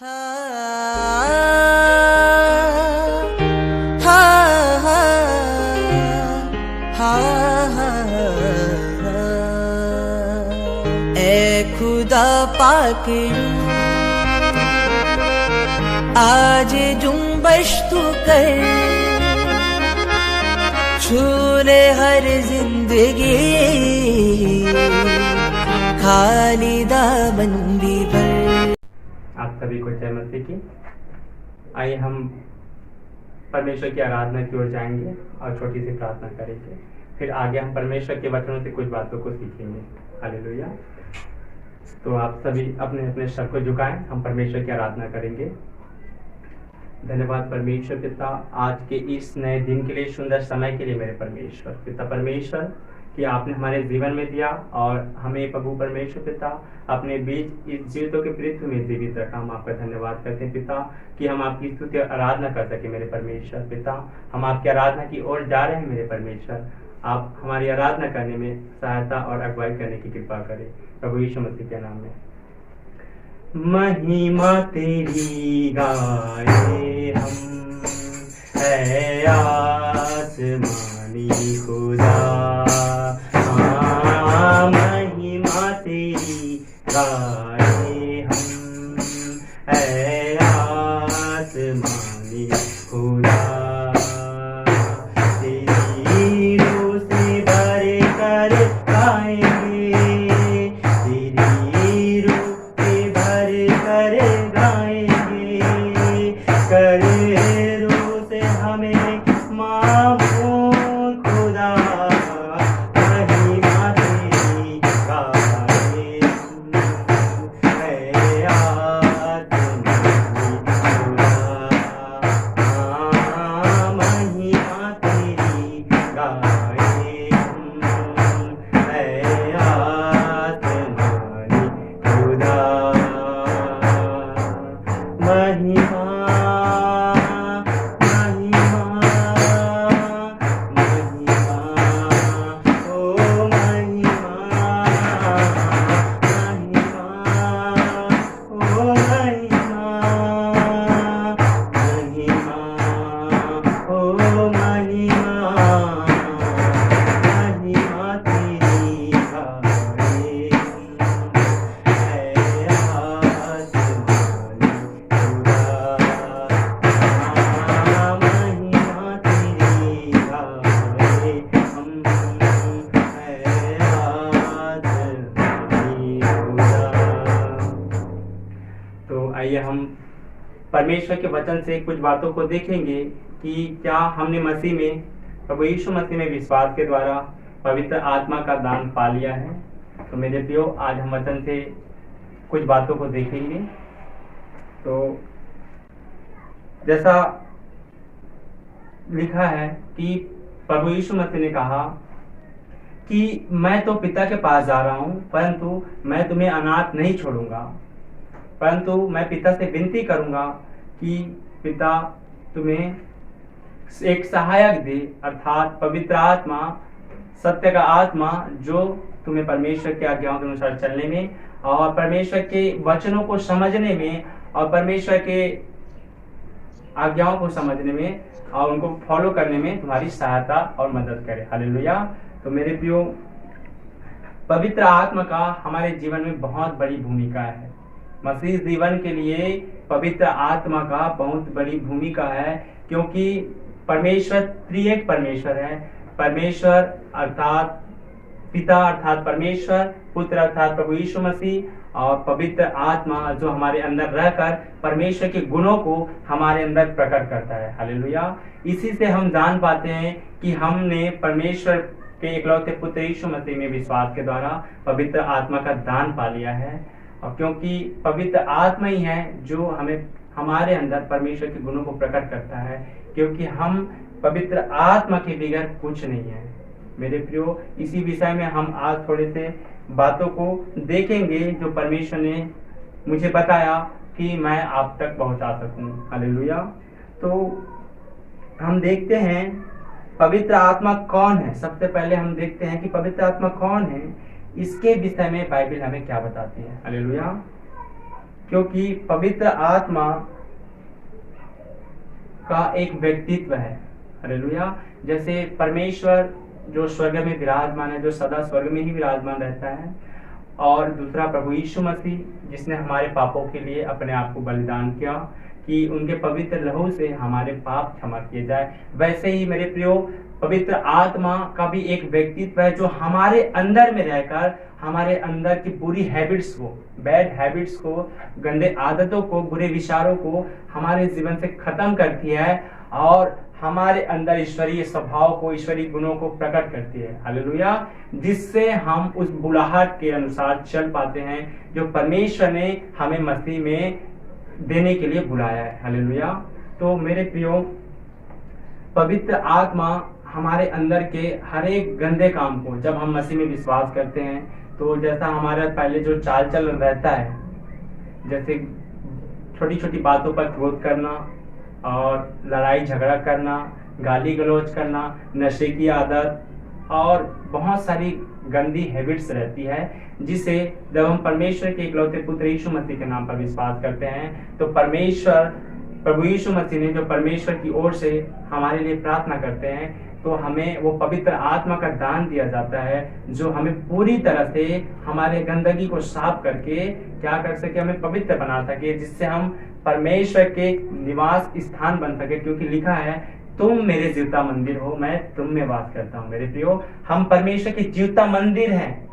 ए खुदा पाक आज जुम्बश तू कर, छूले हर जिंदगी खालिदा बंदी भर। आप सभी को जय मसीह की। आइए हम परमेश्वर की आराधना की ओर जाएंगे और छोटी सी प्रार्थना करेंगे, फिर आगे हम परमेश्वर के वचनों से कुछ बातों को सीखेंगे। हालेलुया। तो आप सभी अपने अपने सर को झुकाएं, हम परमेश्वर की आराधना करेंगे। धन्यवाद परमेश्वर पिता, आज के इस नए दिन के लिए, सुंदर समय के लिए मेरे परमेश्वर पिता परमेश्वर कि आपने हमारे जीवन में दिया और हमें प्रभु परमेश्वर पिता अपने बीच इस जीवितों के पृथ्वी में जीवित रखा। हम आपका धन्यवाद करते हैं पिता कि हम आपकी स्तुति और आराधना कर सके मेरे परमेश्वर पिता। हम आपकी आराधना की ओर जा रहे हैं मेरे परमेश्वर, आप हमारी आराधना करने में सहायता और अगुवाई करने की कृपा करें प्रभु यीशु मसीह के नाम में। महिमा तेरी गाए हम, है आसमानी खुदा, महिमा तेरी गाए हम, है आसमानी खुदा। तेरी रूह से भर कर गाएंगे, तेरी रूह से भर कर गाएंगे, कर रूह से हमें मामूल खुदा। महिमा तेरी गाए है आसमानी खुदा, महिमा तेरी गाए है आसमानी खुदा। महिमा आइए हम परमेश्वर के वचन से कुछ बातों को देखेंगे कि क्या हमने मसीह में, प्रभु यीशु मसीह में विश्वास के द्वारा पवित्र आत्मा का दान पा लिया है। तो मेरे प्रियो, आज हम वचन से कुछ बातों को देखेंगे। तो जैसा लिखा है कि प्रभु यीशु मसीह ने कहा कि मैं तो पिता के पास जा रहा हूं, परंतु मैं तुम्हें अनाथ नहीं छोड़ूंगा, परंतु मैं पिता से विनती करूंगा कि पिता तुम्हें एक सहायक दे, अर्थात पवित्र आत्मा, सत्य का आत्मा, जो तुम्हें परमेश्वर की आज्ञाओं के अनुसार चलने में और परमेश्वर के वचनों को समझने में और परमेश्वर के आज्ञाओं को समझने में और उनको फॉलो करने में तुम्हारी सहायता और मदद करे। हालेलुया। तो मेरे प्रियो, पवित्र आत्मा का हमारे जीवन में बहुत बड़ी भूमिका है। मसीह जीवन के लिए पवित्र आत्मा का बहुत बड़ी भूमिका है, क्योंकि परमेश्वर त्रिएक परमेश्वर है। परमेश्वर अर्थात पिता अर्थात परमेश्वर, पुत्र अर्थात प्रभु यीशु मसीह और पवित्र आत्मा जो हमारे अंदर रहकर परमेश्वर के गुणों को हमारे अंदर प्रकट करता है। हालेलुया। इसी से हम जान पाते हैं कि हमने परमेश्वर के इकलौते पुत्र यीशु मसीह में विश्वास के द्वारा पवित्र आत्मा का दान पा लिया है। और क्योंकि पवित्र आत्मा ही है जो हमें हमारे अंदर परमेश्वर के गुणों को प्रकट करता है, क्योंकि हम पवित्र आत्मा के बगैर कुछ नहीं है। मेरे प्रियो, इसी विषय में हम आज थोड़े से बातों को देखेंगे जो परमेश्वर ने मुझे बताया कि मैं आप तक पहुंचा सकूं। हालेलुया। तो हम देखते हैं पवित्र आत्मा कौन है। सबसे पहले हम देखते हैं कि पवित्र आत्मा कौन है, इसके विषय में बाइबल हमें क्या बताती है। हालेलुया। क्योंकि पवित्र आत्मा का एक व्यक्तित्व है। हालेलुया। जैसे परमेश्वर जो स्वर्ग में विराजमान है, जो सदा स्वर्ग में ही विराजमान रहता है, और दूसरा प्रभु यीशु मसीह जिसने हमारे पापों के लिए अपने आप को बलिदान किया कि उनके पवित्र लहू से हमारे पाप क्षमा किए जाए, वैसे ही मेरे प्रियो पवित्र आत्मा का भी एक व्यक्तित्व है जो हमारे अंदर में रहकर हमारे अंदर की बुरी हैबिट्स को, बैड हैबिट्स को, गंदे आदतों को, बुरे विचारों को हमारे जीवन से खत्म करती है और हमारे अंदर ईश्वरीय स्वभाव को, ईश्वरीय गुणों को प्रकट करती है। हालेलुया। जिससे हम उस बुलाहट के अनुसार चल पाते हैं जो परमेश्वर ने हमें मसीह में देने के लिए बुलाया है। हालेलुया। तो मेरे प्रियो, पवित्र आत्मा हमारे अंदर के हर एक गंदे काम को, जब हम मसीह में विश्वास करते हैं, तो जैसा हमारा पहले जो चाल चल रहता है, जैसे छोटी छोटी बातों पर क्रोध करना और लड़ाई झगड़ा करना, गाली गलौज करना, नशे की आदत और बहुत सारी गंदी हैबिट्स रहती है, जिसे जब हम परमेश्वर के इकलौते पुत्र यीशु मसीह के नाम पर विश्वास करते हैं तो परमेश्वर, प्रभु यीशु मसीह ने जो परमेश्वर की ओर से हमारे लिए प्रार्थना करते हैं, तो हमें वो पवित्र आत्मा का दान दिया जाता है जो हमें पूरी तरह से हमारे गंदगी को साफ करके क्या कर सके, हमें पवित्र बना सके, जिससे हम परमेश्वर के निवास स्थान बन सके। क्योंकि लिखा है, तुम मेरे जीवता मंदिर हो, मैं तुम में वास करता हूँ। मेरे प्रियो, हम परमेश्वर के जीवता मंदिर हैं,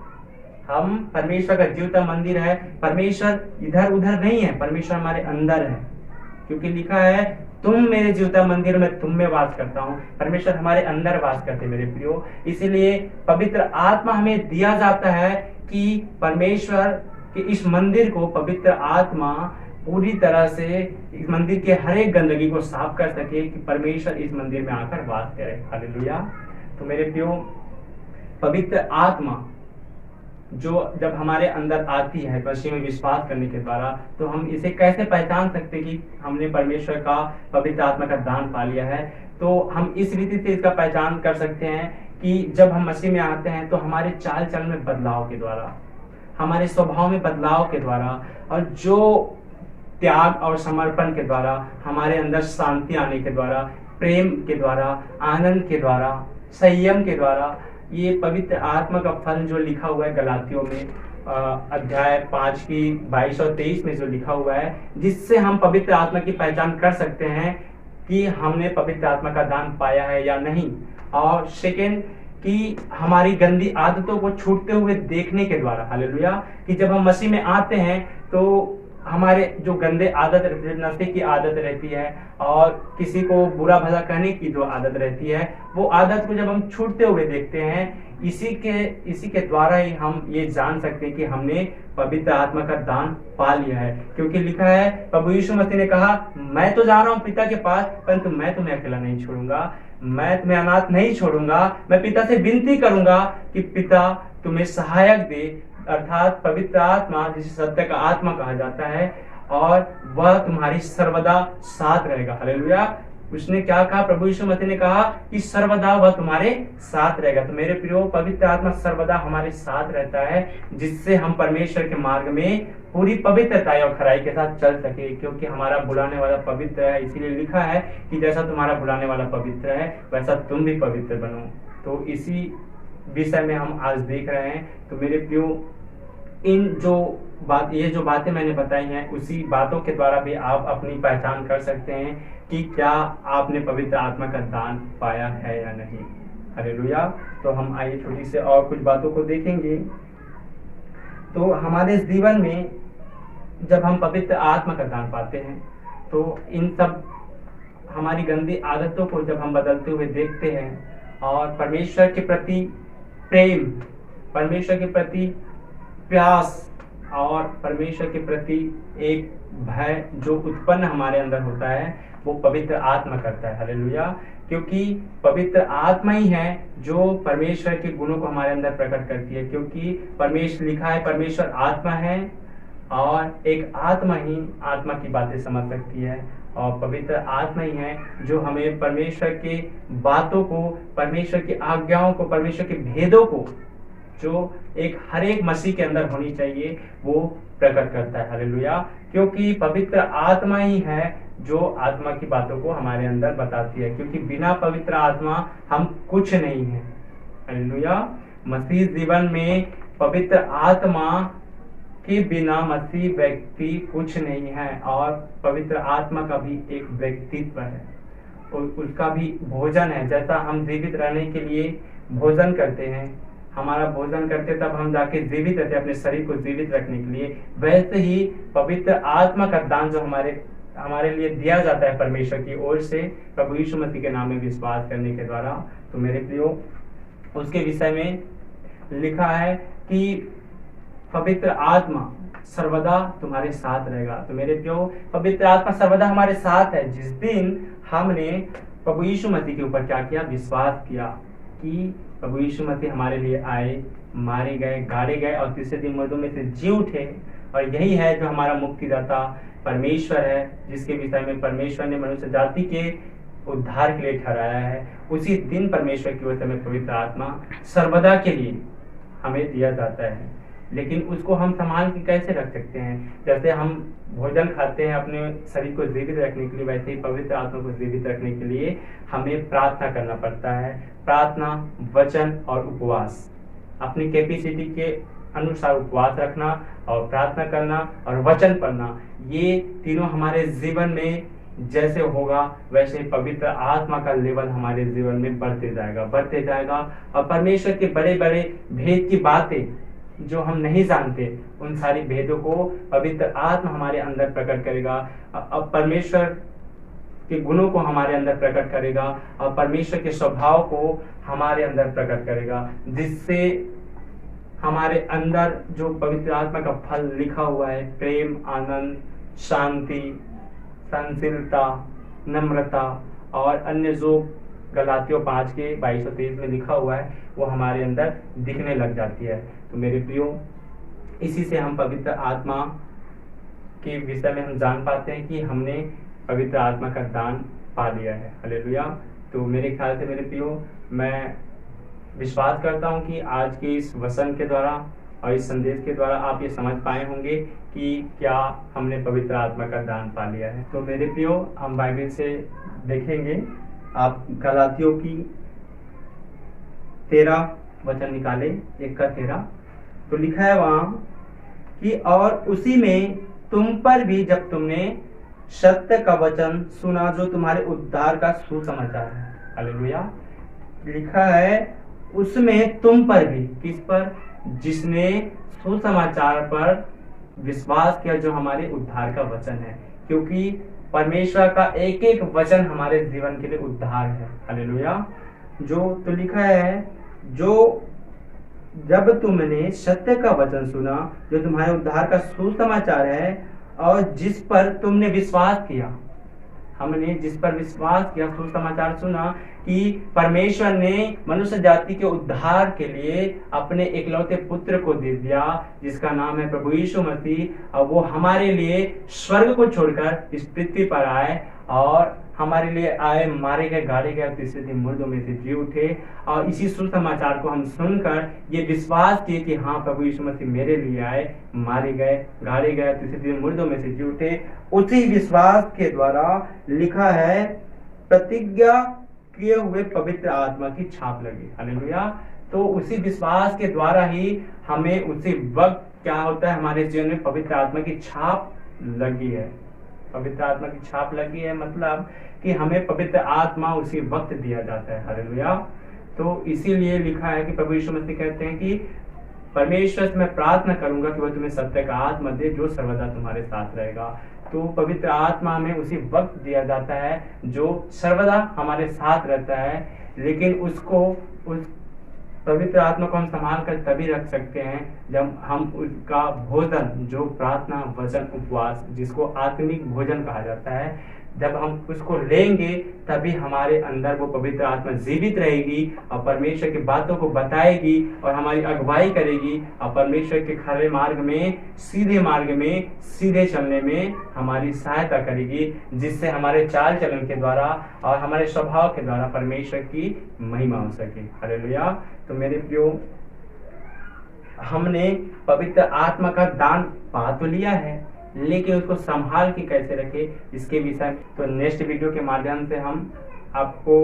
हम परमेश्वर का जीवता मंदिर है। परमेश्वर इधर उधर नहीं है, परमेश्वर हमारे अंदर है, क्योंकि लिखा है, तुम मेरे जीवता मंदिर में तुम में वास करता हूँ। परमेश्वर हमारे अंदर वास करते मेरे प्रियो। इसीलिए पवित्र आत्मा हमें दिया जाता है कि परमेश्वर के इस मंदिर को पवित्र आत्मा पूरी तरह से इस मंदिर के हर एक गंदगी को साफ कर सके, कि परमेश्वर इस मंदिर में आकर वास करे। हालेलुया। तो मेरे प्रियो, पवित्र आत्मा जो जब हमारे अंदर आती है मसीह में विश्वास करने के द्वारा, तो हम इसे कैसे पहचान सकते कि हमने परमेश्वर का पवित्र आत्मा का दान पा लिया है। तो हम इस रीति से इसका पहचान कर सकते हैं कि जब हम मसीह में आते हैं तो हमारे चाल चलन में बदलाव के द्वारा, हमारे स्वभाव में बदलाव के द्वारा, और जो त्याग और समर्पण के द्वारा, हमारे अंदर शांति आने के द्वारा, प्रेम के द्वारा, आनंद के द्वारा, संयम के द्वारा, ये पवित्र आत्मा का फल जो लिखा हुआ है गलातियों में अध्याय 5 की 22 और 23 में जो लिखा हुआ है, जिससे हम पवित्र आत्मा की पहचान कर सकते हैं कि हमने पवित्र आत्मा का दान पाया है या नहीं। और सेकेंड, कि हमारी गंदी आदतों को छूटते हुए देखने के द्वारा, हालेलुया, कि जब हम मसीह में आते हैं तो हमारे जो गंदे आदत, नशे की आदत रहती है और किसी को बुरा भला कहने की जो आदत रहती है, वो आदत को जब हम छूटते हुए देखते हैं, इसी के द्वारा ही हम ये जान सकते हैं कि हमने पवित्र आत्मा का दान पा लिया है। क्योंकि लिखा है, प्रभु यीशु मसीह ने कहा, मैं तो जा रहा हूँ पिता के पास, परंतु मैं तुम्हें अकेला नहीं छोड़ूंगा, मैं तुम्हें अनाथ नहीं छोड़ूंगा। मैं पिता से विनती करूंगा कि पिता तुम्हें सहायक दे, अर्थात पवित्र आत्मा, जिसे सत्य का आत्मा कहा जाता है, और वह तुम्हारी सर्वदा साथ रहेगा। हालेलुया। उसने क्या कहा? प्रभु यीशु मसीह ने कहा कि सर्वदा वह तुम्हारे साथ रहेगा। तो मेरे प्रियो, पवित्र आत्मा सर्वदा हमारे साथ रहता है, जिससे हम परमेश्वर के मार्ग में पूरी पवित्रता और खराई के साथ चल सके, क्योंकि हमारा बुलाने वाला पवित्र है। इसीलिए लिखा है कि जैसा तुम्हारा बुलाने वाला पवित्र है, वैसा तुम भी पवित्र बनो। तो इसी विषय में हम आज देख रहे हैं। तो मेरे प्रियो, ये जो बातें मैंने बताई हैं, उसी बातों के द्वारा भी आप अपनी पहचान कर सकते हैं कि क्या आपने पवित्र आत्मा का दान पाया है या नहीं। हालेलुया। तो हम आइए छोटी से और कुछ बातों को देखेंगे। तो हमारे जीवन में जब हम पवित्र आत्मा का दान पाते हैं, तो इन सब हमारी गंदी आदतों को जब हम बदलते हुए देखते हैं, और परमेश्वर के प्रति प्रेम, परमेश्वर के प्रति प्यास, और परमेश्वर के प्रति एक भय जो उत्पन्न हमारे अंदर होता है, वो पवित्र आत्मा करता है। हालेलुया। क्योंकि पवित्र आत्मा ही है जो परमेश्वर के गुणों को हमारे अंदर प्रकट करती है। क्योंकि परमेश्वर, लिखा है, परमेश्वर आत्मा है, और एक आत्मा ही आत्मा की बातें समझ सकती है, और पवित्र आत्मा ही है जो हमें परमेश्वर के बातों को, परमेश्वर की आज्ञाओं को, परमेश्वर के भेदों को जो एक हर एक मसीह के अंदर होनी चाहिए वो प्रकट करता है। हालेलुया। क्योंकि पवित्र आत्मा ही है जो आत्मा की बातों को हमारे अंदर बताती है, क्योंकि बिना पवित्र आत्मा हम कुछ नहीं है। हालेलुया। मसीह जीवन में पवित्र आत्मा के बिना मसीह व्यक्ति कुछ नहीं है, और पवित्र आत्मा का भी एक व्यक्तित्व है, उसका भी भोजन है। जैसा हम जीवित रहने के लिए भोजन करते हैं, हमारा भोजन करते तब हम जाके जीवित रहते हैं अपने शरीर को जीवित रखने के लिए, वैसे ही पवित्र आत्मा का दान जो हमारे लिए दिया जाता है परमेश्वर की ओर से प्रभु यीशु मसीह के नाम में विश्वास करने के द्वारा। तो मेरे प्रियो, उसके विषय में लिखा है कि पवित्र आत्मा सर्वदा तुम्हारे साथ रहेगा। तो मेरे प्रियो, पवित्र आत्मा सर्वदा हमारे साथ है। जिस दिन हमने प्रभु यीशु मसीह के ऊपर क्या किया, विश्वास किया कि प्रभु यीशु मसीह हमारे लिए आए, मारे गए, गाड़े गए और तीसरे दिन मुर्दों में से जी उठे, और यही है जो हमारा मुक्तिदाता परमेश्वर है, जिसके विषय में परमेश्वर ने मनुष्य जाति के उद्धार के लिए ठहराया है। उसी दिन परमेश्वर की ओर से हमें पवित्र आत्मा सर्वदा के लिए हमें दिया जाता है। लेकिन उसको हम संभाल के कैसे रख सकते हैं? जैसे हम भोजन खाते हैं अपने शरीर को जीवित रखने के लिए, वैसे ही पवित्र आत्मा को जीवित रखने के लिए हमें प्रार्थना करना पड़ता है। प्रार्थना, वचन और उपवास, अपनी कैपेसिटी के अनुसार उपवास रखना और प्रार्थना करना और वचन पढ़ना, ये तीनों हमारे जीवन में जैसे होगा वैसे पवित्र आत्मा का लेवल हमारे जीवन में बढ़ते जाएगा और परमेश्वर के बड़े बड़े भेद की बातें जो हम नहीं जानते, उन सारी भेदों को पवित्र आत्मा हमारे अंदर प्रकट करेगा। अब परमेश्वर के गुणों को हमारे अंदर प्रकट करेगा और परमेश्वर के स्वभाव को हमारे अंदर प्रकट करेगा, जिससे हमारे अंदर जो पवित्र आत्मा का फल लिखा हुआ है, प्रेम, आनंद, शांति, सहनशीलता, नम्रता और अन्य जो गलातियों 5:22-23 में लिखा हुआ है, वो हमारे अंदर दिखने लग जाती है। तो मेरे प्रियो, इसी से हम पवित्र आत्मा के विषय में हम जान पाते हैं कि हमने पवित्र आत्मा का दान पा लिया है। हालेलुया। तो मेरे ख्याल से मेरे प्रियो, मैं विश्वास करता हूँ कि आज के इस वचन के द्वारा और इस संदेश के द्वारा आप ये समझ पाए होंगे कि क्या हमने पवित्र आत्मा का दान पा लिया है। तो मेरे प्रियो, हम बाइबल से देखेंगे, आप गलातियों की 13 वचन निकाले, 1 का 13। तो लिखा है वहां कि और उसी में तुम पर भी जब तुमने सत्य का वचन सुना जो तुम्हारे उद्धार का सुसमाचार है। हालेलुया। लिखा है उसमें तुम पर भी, किस पर? जिसने सुसमाचार पर विश्वास किया, जो हमारे उद्धार का वचन है, क्योंकि परमेश्वर का एक एक वचन हमारे जीवन के लिए उद्धार है। हालेलुया। तो लिखा है जो जब तुमने सत्य का वचन सुना जो तुम्हारे उद्धार का सुसमाचार है, और जिस पर तुमने विश्वास किया, हमने जिस पर विश्वास किया, सुसमाचार सुना कि परमेश्वर ने मनुष्य जाति के उद्धार के लिए अपने इकलौते पुत्र को दे दिया, जिसका नाम है प्रभु यीशु मसीह, और वो हमारे लिए स्वर्ग को छोड़कर इस पृथ्वी पर आए और हमारे लिए आए, मारे गए, गाड़े गए, तीसरे दिन मुर्दों में से जी उठे। और इसी सुसमाचार को हम सुनकर ये विश्वास किए कि हाँ, प्रभु यीशु मसीह मेरे लिए आए, मारे गए, गाड़े गए, तीसरे दिन मुर्दों में से जी उठे। उसी विश्वास के द्वारा लिखा है प्रतिज्ञा किए हुए पवित्र आत्मा की छाप लगी। हालेलुया। तो उसी विश्वास के द्वारा ही हमें उसी वक्त क्या होता है, हमारे जीवन में पवित्र आत्मा की छाप लगी है। पवित्र आत्मा की छाप लगी है मतलब कि हमें पवित्र आत्मा उसी वक्त दिया जाता है। हालेलुया। तो इसीलिए लिखा है कि प्रभु यीशु मसीह कहते हैं कि परमेश्वर से मैं प्रार्थना करूंगा कि वह तुम्हें सत्य का आत्मा दे जो सर्वदा तुम्हारे साथ रहेगा। तो पवित्र आत्मा हमें उसी वक्त दिया जाता है जो सर्वदा हमारे साथ रहता है, लेकिन उस पवित्र आत्मा को हम संभाल कर तभी रख सकते हैं जब हम उसका भोजन, जो प्रार्थना, वचन, उपवास, जिसको आत्मिक भोजन कहा जाता है, जब हम उसको लेंगे तभी हमारे अंदर वो पवित्र आत्मा जीवित रहेगी और परमेश्वर की बातों को बताएगी और हमारी अगुवाई करेगी और परमेश्वर के खरे मार्ग में, सीधे मार्ग में, सीधे चलने में हमारी सहायता करेगी, जिससे हमारे चाल चलन के द्वारा और हमारे स्वभाव के द्वारा परमेश्वर की महिमा हो सके। हालेलुया। तो मेरे प्रियो, हमने पवित्र आत्मा का दान पा तो लिया है, लेकिन उसको संभाल के कैसे रखे इसके विषय में तो नेक्स्ट वीडियो के माध्यम से हम आपको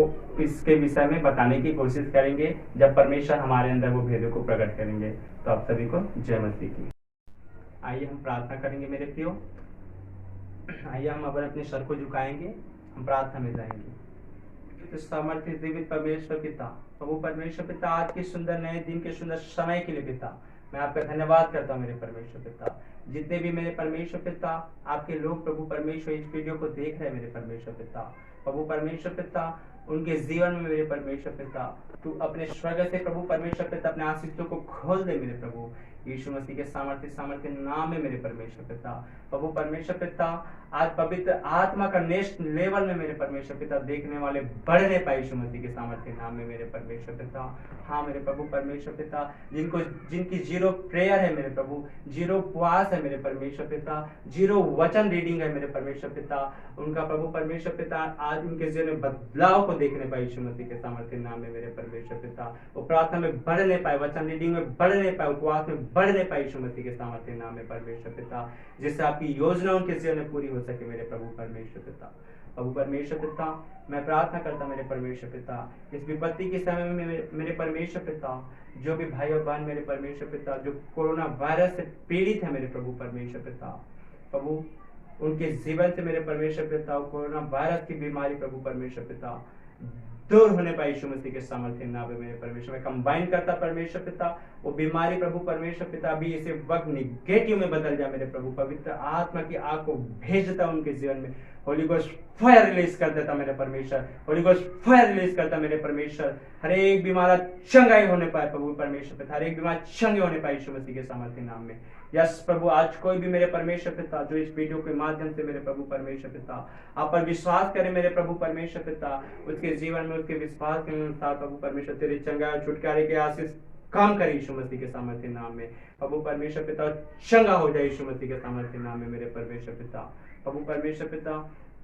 इसके विषय में बताने की कोशिश करेंगे, जब परमेश्वर हमारे अंदर वो भेदों को प्रकट करेंगे। तो आप सभी को जय मसीह की। आइए हम प्रार्थना करेंगे मेरे प्रियो। आइए हम अपने सर को झुकाएंगे, हम प्रार्थना में जाएंगे। तो सामर्थ्य जीवित परमेश्वर पिता, प्रभु परमेश्वर पिता, आज के सुंदर नए दिन के सुंदर समय के लिए पिता मैं आपका धन्यवाद करता हूँ मेरे परमेश्वर पिता। जितने भी मेरे परमेश्वर पिता आपके लोग प्रभु परमेश्वर इस वीडियो को देख रहे हैं मेरे परमेश्वर पिता, प्रभु परमेश्वर पिता उनके जीवन में मेरे परमेश्वर पिता तू अपने स्वर्ग से प्रभु परमेश्वर पिता अपने आशीषों को खोल दे मेरे प्रभु यीशु मसीह के सामर्थ्य नाम में मेरे परमेश्वर पिता। प्रभु परमेश्वर पिता आज पवित्र आत्मा का नेक्स्ट लेवल में मेरे परमेश्वर पिता देखने वाले बढ़ने पाए यीशु मसीह के सामर्थ्य नाम में मेरे परमेश्वर पिता। हाँ मेरे प्रभु परमेश्वर पिता जिनकी जीरो प्रेयर है मेरे प्रभु, जीरो उपवास है मेरे परमेश्वर पिता, जीरो वचन रीडिंग है मेरे परमेश्वर पिता, उनका प्रभु परमेश्वर पिता आज उनके जीवन में बदलाव को देखने पाए यीशु मसीह के सामर्थ्य नाम में मेरे परमेश्वर पिता। वो प्रार्थना में बढ़ने पाए, वचन रीडिंग में बढ़ने पाए, उपवास में बढ़ने पाए यीशु मसीह के सामर्थ्य नाम में परमेश्वर पिता, जिससे आपकी योजना उनके जीवन में पूरी हो सके मेरे प्रभु परमेश्वर पिता। प्रभु परमेश्वर पिता मैं प्रार्थना करता मेरे परमेश्वर पिता इस विपत्ति के समय में मेरे परमेश्वर पिता जो भी भाई और बहन मेरे परमेश्वर पिता जो कोरोना वायरस से पीड़ित है मेरे प्रभु परमेश्वर पिता, प्रभु उनके जीवन से मेरे परमेश्वर पिता कोरोना वायरस की बीमारी प्रभु परमेश्वर पिता दूर होने पाए यीशु मसीह के सामर्थ्य नाम में मेरे परमेश्वर में कंबाइन करता परमेश्वर पिता वो बीमारी प्रभु परमेश्वर पिता भी इसे वक्त निगेटिव में बदल जाए मेरे प्रभु पवित्र आत्मा की आग को भेज देता उनके जीवन में, होली गोस्ट फायर रिलीज कर देता मेरे परमेश्वर, होली गोस्ट फायर रिलीज करता मेरे परमेश्वर, हर एक बीमार चंगाई होने पाए प्रभु परमेश्वर पिता, हर एक बीमार चंगे होने पाए यीशु मसीह के सामर्थ्य नाम में। यस प्रभु आज कोई भी मेरे परमेश्वर पिता जो इस वीडियो के माध्यम से मेरे प्रभु परमेश्वर पिता आप पर विश्वास करे मेरे प्रभु परमेश्वर पिता उसके जीवन में उसके विश्वास के अनुसार प्रभु परमेश्वर तेरे चंगा छुटकारे के आशीष काम करे यीशु मसीह के सामर्थ्य नाम में प्रभु परमेश्वर पिता चंगा हो जाए यीशु मसीह के सामर्थ्य नाम में मेरे परमेश्वर पिता। प्रभु परमेश्वर पिता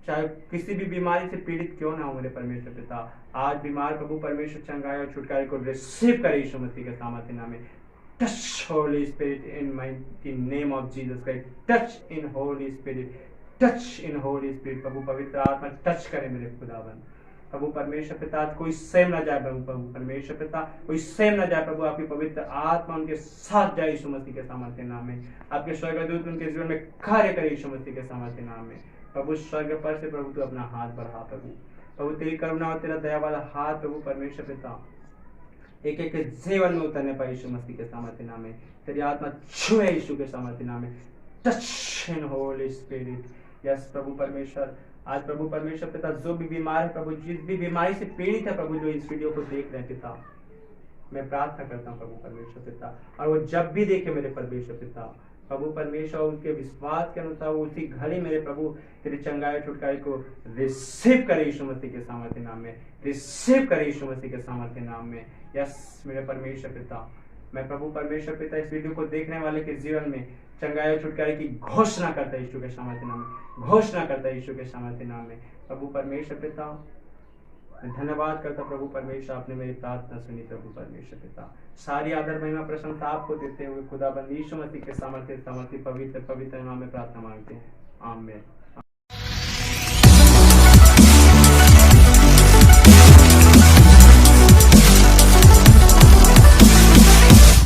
चाहे किसी भी बीमारी से पीड़ित क्यों ना हो मेरे परमेश्वर पिता आज बीमार प्रभु परमेश्वर चंगाई और छुटकारे को रिसीव करे यीशु मसीह के सामर्थ्य नाम में। Touch Holy Spirit in mighty name of Jesus Christ. Touch in Holy Spirit. Touch in Holy Spirit. प्रभु पवित्र आत्मा टच करे मेरे खुदावन प्रभु परमेश्वर पिता कोई सेम ना जाए प्रभु परमेश्वर पिता कोई सेम ना जाए प्रभु आपकी पवित्र आत्मा उनके साथ जाए यीशु मसीह के सामर्थ्य नाम में, आपके स्वर्गदूत उनके जीवन में कार्य करे यीशु मसीह के सामर्थ्य नाम में। प्रभु स्वर्ग पर से प्रभु तू अपना हाथ बढ़ा प्रभु तेरी करुणा और तेरा दया वाला हाथ प्रभु परमेश्वर पिता एक एक के जीवन में उतरने पाए यीशु मसीह के सामर्थ्य नाम में, तेरी आत्मा छुए यीशु के सामर्थ्य नाम में। Touch in holy spirit. Yes प्रभु परमेश्वर आज प्रभु परमेश्वर पिता जो भी बीमार है प्रभु जिस भी बीमारी से पीड़ित है प्रभु जो इस वीडियो को देख रहे हैं पिता मैं प्रार्थना करता हूँ प्रभु परमेश्वर पिता और वो जब भी देखे मेरे परमेश्वर पिता प्रभु परमेश्वर उसके विश्वास के अनुसार उसी घड़ी मेरे प्रभु तेरे चंगाई छुटकारे को रिसीव करे यीशु मसीह के सामर्थ्य नाम में, रिसीव करे यीशु मसीह के सामर्थ्य नाम में। यस मेरे परमेश्वर पिता मैं प्रभु परमेश्वर पिता इस वीडियो को देखने वाले के जीवन में चंगाई छुटकारे की घोषणा करता है यीशु के सामर्थ्य नाम में, घोषणा करता है यीशु के सामर्थ्य नाम में। प्रभु परमेश्वर पिता मैं धन्यवाद करता प्रभु परमेश्वर आपने मेरी प्रार्थना सुनी प्रभु परमेश्वर पिता सारी आदर महिमा प्रशंसा आपको देते हुए खुदाबंद यीशु मसीह के सामर्थ्य पवित्र नाम में प्रार्थना मांगते हैं, आमीन।